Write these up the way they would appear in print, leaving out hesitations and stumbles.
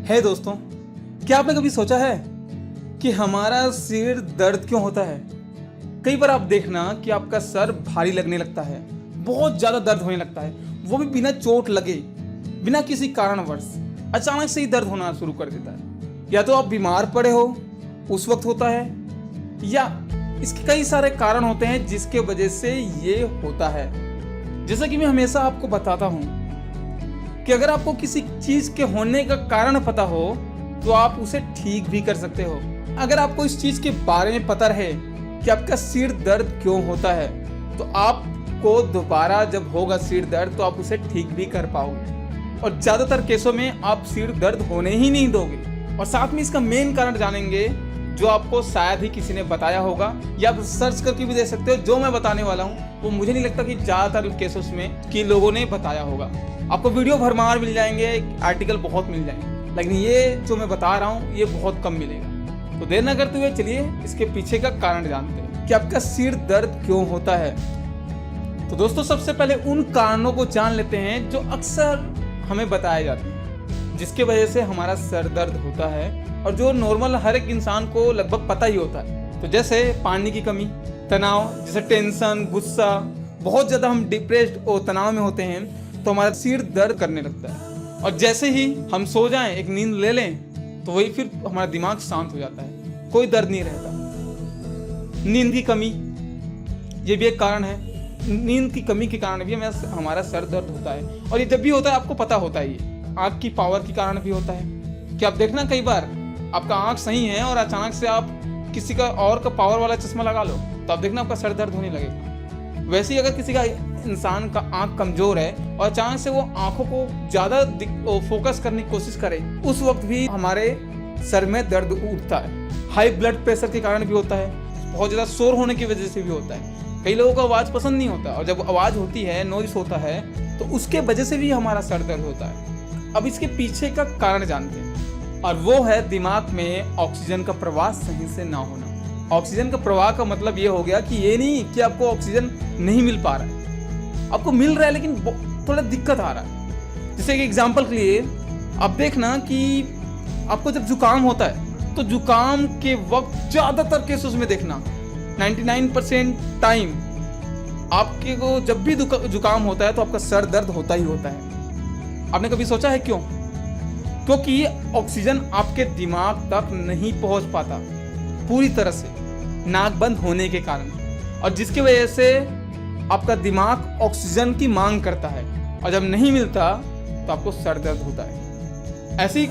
है दोस्तों, क्या आपने कभी सोचा है कि हमारा सिर दर्द क्यों होता है? कई बार आप देखना कि आपका सर भारी लगने लगता है, बहुत ज़्यादा दर्द होने लगता है, वो भी बिना चोट लगे, बिना किसी कारणवश अचानक से ही दर्द होना शुरू कर देता है। या तो आप बीमार पड़े हो उस वक्त होता है, या इसके कई सारे कारण होते हैं जिसके वजह से ये होता है। जैसा कि मैं हमेशा आपको बताता हूँ कि अगर आपको किसी चीज के होने का कारण पता हो तो आप उसे ठीक भी कर सकते हो। अगर आपको इस चीज के बारे में पता रहे कि आपका सिर दर्द क्यों होता है, तो आपको दोबारा जब होगा सिर दर्द तो आप उसे ठीक भी कर पाओगे, और ज्यादातर केसों में आप सिर दर्द होने ही नहीं दोगे। और साथ में इसका मेन कारण जानेंगे जो आपको शायद ही किसी ने बताया होगा, या आप सर्च करके भी दे सकते हो। जो मैं बताने वाला हूँ वो मुझे नहीं लगता कि ज्यादातर केसों में कि लोगों ने बताया होगा। आपको वीडियो भरमार मिल जाएंगे, आर्टिकल बहुत मिल जाएंगे, लेकिन ये जो मैं बता रहा हूँ ये बहुत कम मिलेगा। तो देर न करते हुए चलिए इसके पीछे का कारण जानते हैं कि आपका सिर दर्द क्यों होता है। तो दोस्तों, सबसे पहले उन कारणों को जान लेते हैं जो अक्सर हमें बताए जाते हैं जिसके वजह से हमारा सर दर्द होता है, और जो नॉर्मल हर एक इंसान को लगभग पता ही होता है। तो जैसे पानी की कमी, तनाव, जैसे टेंशन, गुस्सा, बहुत ज़्यादा हम डिप्रेस्ड और तनाव में होते हैं तो हमारा सिर दर्द करने लगता है। और जैसे ही हम सो जाएं, एक नींद ले लें, तो वही फिर हमारा दिमाग शांत हो जाता है, कोई दर्द नहीं रहता। नींद की कमी ये भी एक कारण है। नींद की कमी के कारण भी हमारा सर दर्द होता है, और ये जब भी होता है आपको पता होता है। ये आँख की पावर के कारण भी होता है कि आप देखना कई बार आपका आँख सही है और अचानक से आप किसी का और का पावर वाला चश्मा लगा लो तो आप देखना आपका सर दर्द होने लगेगा। वैसे ही अगर किसी का इंसान का आँख कमजोर है और अचानक से वो आँखों को ज़्यादा फोकस करने की कोशिश करे, उस वक्त भी हमारे सर में दर्द उठता है। हाई ब्लड प्रेशर के कारण भी होता है, बहुत ज़्यादा शोर होने की वजह से भी होता है। कई लोगों को आवाज़ पसंद नहीं होता, और जब आवाज़ होती है, नॉइस होता है, तो उसके वजह से भी हमारा सर दर्द होता है। अब इसके पीछे का कारण जानते हैं, और वो है दिमाग में ऑक्सीजन का प्रवाह सही से ना होना। ऑक्सीजन का प्रवाह का मतलब ये हो गया कि ये नहीं कि आपको ऑक्सीजन नहीं मिल पा रहा है, आपको मिल रहा है लेकिन थोड़ा दिक्कत आ रहा है। जैसे एक एग्जांपल के लिए आप देखना कि आपको जब जुकाम होता है तो जुकाम के वक्त ज़्यादातर केसेस में देखना 99% टाइम आपके को जब भी जुकाम होता है तो आपका सर दर्द होता ही होता है। आपने कभी सोचा है क्यों? क्योंकि ऑक्सीजन आपके दिमाग तक नहीं पहुंच पाता पूरी तरह से, नाक बंद होने के कारण, और जिसकी वजह से आपका दिमाग ऑक्सीजन की मांग करता है, और जब नहीं मिलता तो आपको सर दर्द होता है। ऐसी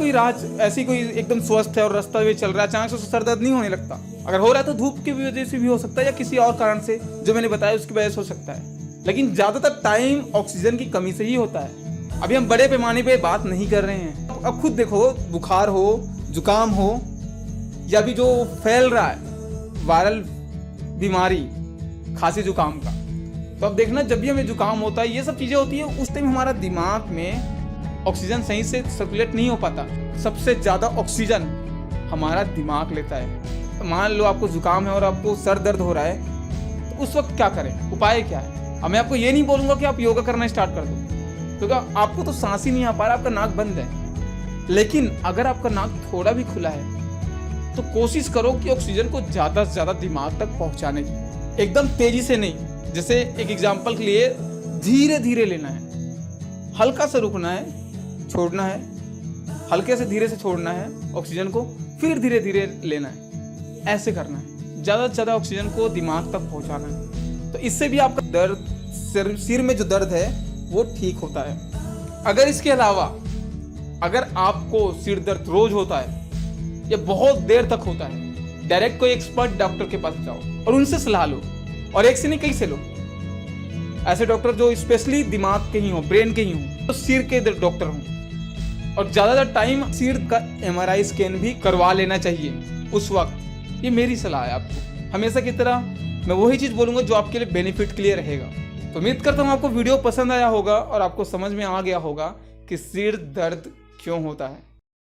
कोई एकदम स्वस्थ है और रास्ता भी चल रहा है, अचानक से सर दर्द नहीं होने लगता। अगर हो रहा है तो धूप की वजह से भी हो सकता है, या किसी और कारण से जो मैंने बताया उसकी वजह से हो सकता है, लेकिन ज्यादातर टाइम ऑक्सीजन की कमी से ही होता है। अभी हम बड़े पैमाने पे बात नहीं कर रहे हैं। अब खुद देखो, बुखार हो, जुकाम हो, या भी जो फैल रहा है वायरल बीमारी, खांसी जुकाम का, तो अब देखना जब भी हमें जुकाम होता है, ये सब चीजें होती है, उस टाइम हमारा दिमाग में ऑक्सीजन सही से सर्कुलेट नहीं हो पाता। सबसे ज्यादा ऑक्सीजन हमारा दिमाग लेता है। मान लो आपको जुकाम है और आपको सर दर्द हो रहा है, तो उस वक्त क्या करें, उपाय क्या है? अब मैं आपको ये नहीं बोलूंगा कि आप योगा करना स्टार्ट कर दो, क्योंकि आपको तो सांस ही नहीं आ पा रहा, आपका नाक बंद है। लेकिन अगर आपका नाक थोड़ा भी खुला है तो कोशिश करो कि ऑक्सीजन को ज़्यादा से ज़्यादा दिमाग तक पहुंचाने की, एकदम तेजी से नहीं। जैसे एक एग्जांपल के लिए, धीरे धीरे लेना है, हल्का से रुकना है, छोड़ना है, हल्के से धीरे से छोड़ना है ऑक्सीजन को, फिर धीरे धीरे लेना है, ऐसे करना है। ज़्यादा से ज़्यादा ऑक्सीजन को दिमाग तक पहुँचाना है, तो इससे भी आपका दर्द, सिर में जो दर्द है वो ठीक होता है। अगर इसके अलावा अगर आपको सिर दर्द रोज होता है या बहुत देर तक होता है, डायरेक्ट कोई एक्सपर्ट डॉक्टर के पास जाओ और उनसे सलाह लो, और एक से नहीं कई से लो। ऐसे डॉक्टर जो स्पेशली दिमाग के ही हो, ब्रेन के ही हो, तो सिर के डॉक्टर हों, और ज़्यादातर टाइम सिर का MRI स्कैन भी करवा लेना चाहिए उस वक्त। ये मेरी सलाह है आपको। हमेशा की तरह मैं वही चीज़ बोलूँगा जो आपके लिए बेनिफिट के लिए रहेगा। तो उम्मीद करता हूँ आपको वीडियो पसंद आया होगा और आपको समझ में आ गया होगा कि सिर दर्द क्यों होता है।